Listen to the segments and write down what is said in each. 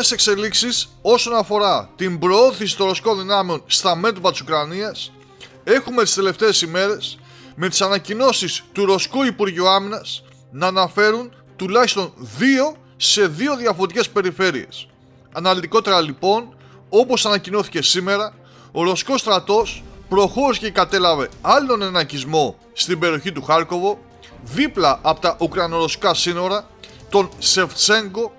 νέες εξελίξεις όσον αφορά την προώθηση των ρωσικών δυνάμεων στα μέτωπα της Ουκρανίας έχουμε τις τελευταίες ημέρες με τις ανακοινώσεις του Ρωσικού Υπουργείου Άμυνας να αναφέρουν τουλάχιστον σε δύο διαφορετικές περιφέρειες. Αναλυτικότερα λοιπόν, όπως ανακοινώθηκε σήμερα, ο Ρωσικός στρατός προχώρησε και κατέλαβε άλλον ένα οικισμό στην περιοχή του Χάρκοβο, δίπλα από τα Ουκρανο-Ρωσικά σύνορα, τον Σεβτσέγκο,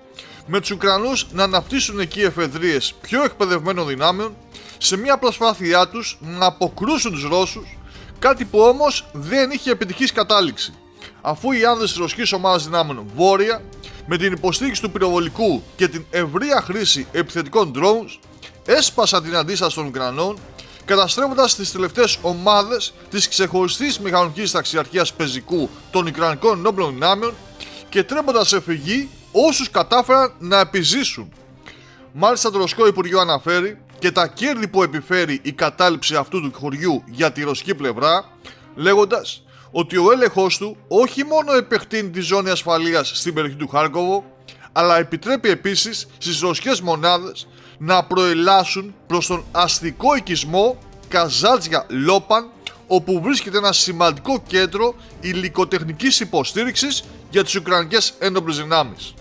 με τους Ουκρανούς να αναπτύσσουν εκεί εφεδρείες πιο εκπαιδευμένων δυνάμεων σε μια προσπάθειά τους να αποκρούσουν τους Ρώσους, κάτι που όμως δεν είχε επιτυχής κατάληξη, αφού οι άνδρες της ρωσικής ομάδας δυνάμεων Βόρεια, με την υποστήριξη του πυροβολικού και την ευρεία χρήση επιθετικών drones, έσπασαν την αντίσταση των Ουκρανών, καταστρέφοντας τις τελευταίες ομάδες της ξεχωριστής μηχανικής ταξιαρχίας πεζικού των Ουκρανικών ενόπλων δυνάμεων και τρέποντας σε φυγή όσους κατάφεραν να επιζήσουν. Μάλιστα, το Ρωσικό Υπουργείο αναφέρει και τα κέρδη που επιφέρει η κατάληψη αυτού του χωριού για τη ρωσική πλευρά, λέγοντας ότι ο έλεγχος του όχι μόνο επεκτείνει τη ζώνη ασφαλείας στην περιοχή του Χάρκοβο, αλλά επιτρέπει επίσης στις ρωσικές μονάδες να προελάσουν προς τον αστικό οικισμό Καζάτζια Λόπαν, όπου βρίσκεται ένα σημαντικό κέντρο υλικοτεχνικής υποστήριξης για τις Ουκρανικές ένοπλες δυνάμεις.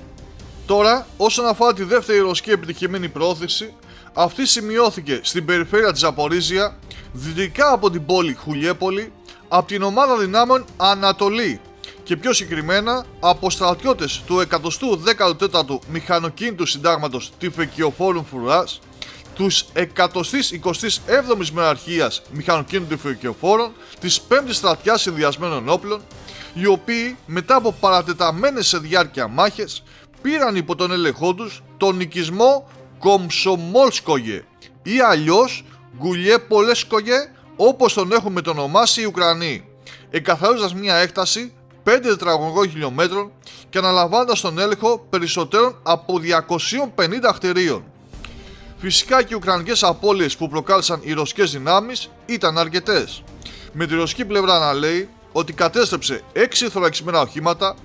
Τώρα, όσον αφορά τη δεύτερη ρωσική επιτυχημένη προώθηση, αυτή σημειώθηκε στην περιφέρεια της Ζαπορίζια, δυτικά από την πόλη Χουλιέπολη, από την ομάδα δυνάμεων Ανατολή και πιο συγκεκριμένα από στρατιώτες του 114ου Μηχανοκίνητου Συντάγματος Τυφεκιοφόρου Φρουράς, τους 127ης Μεραρχίας Μηχανοκίνητου Τυφεκιοφόρων της 5ης Στρατιάς Συνδυασμένων Όπλων, οι οποίοι μετά από παρατεταμένες σε διάρκεια μάχες πήραν υπό τον έλεγχό τους τον οικισμό Κομσομόλσκογε ή αλλιώς Γκουλιέπολεσκογε, όπως τον έχουν μετονομάσει οι Ουκρανοί, εκαθαρίζοντας μια έκταση 5 τετραγωνικών χιλιόμετρων και αναλαμβάνοντας τον έλεγχο περισσότερων από 250 κτηρίων. Φυσικά και οι ουκρανικές απώλειες που προκάλεσαν οι ρωσικές δυνάμεις ήταν αρκετές, με τη ρωσική πλευρά να λέει ότι κατέστρεψε 6 θωρακισμένα οχήματα,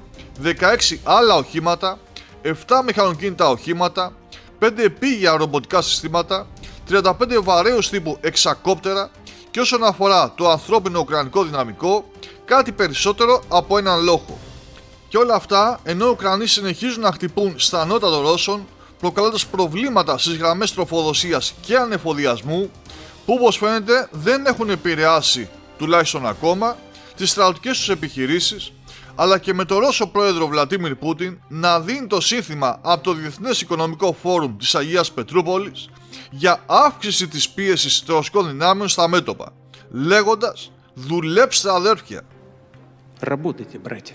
16 άλλα οχήματα, 7 μηχανοκίνητα οχήματα, 5 επίγεια ρομποτικά συστήματα, 35 βαρέους τύπου εξακόπτερα και όσον αφορά το ανθρώπινο ουκρανικό δυναμικό, κάτι περισσότερο από έναν λόγο. Και όλα αυτά ενώ οι Ουκρανοί συνεχίζουν να χτυπούν στα νότα των Ρώσων, προκαλώντας προβλήματα στις γραμμές τροφοδοσίας και ανεφοδιασμού, που όπως φαίνεται δεν έχουν επηρεάσει, τουλάχιστον ακόμα, τις στρατιωτικές τους επιχειρήσεις, αλλά και με τον Ρώσο πρόεδρο Βλαντίμιρ Πούτιν να δίνει το σύνθημα από το Διεθνές Οικονομικό Φόρουμ της Αγίας Πετρούπολης για αύξηση της πίεσης των ρωσικών δυνάμεων στα μέτωπα, λέγοντας «Δουλέψτε αδέρφια». Работайте, братья.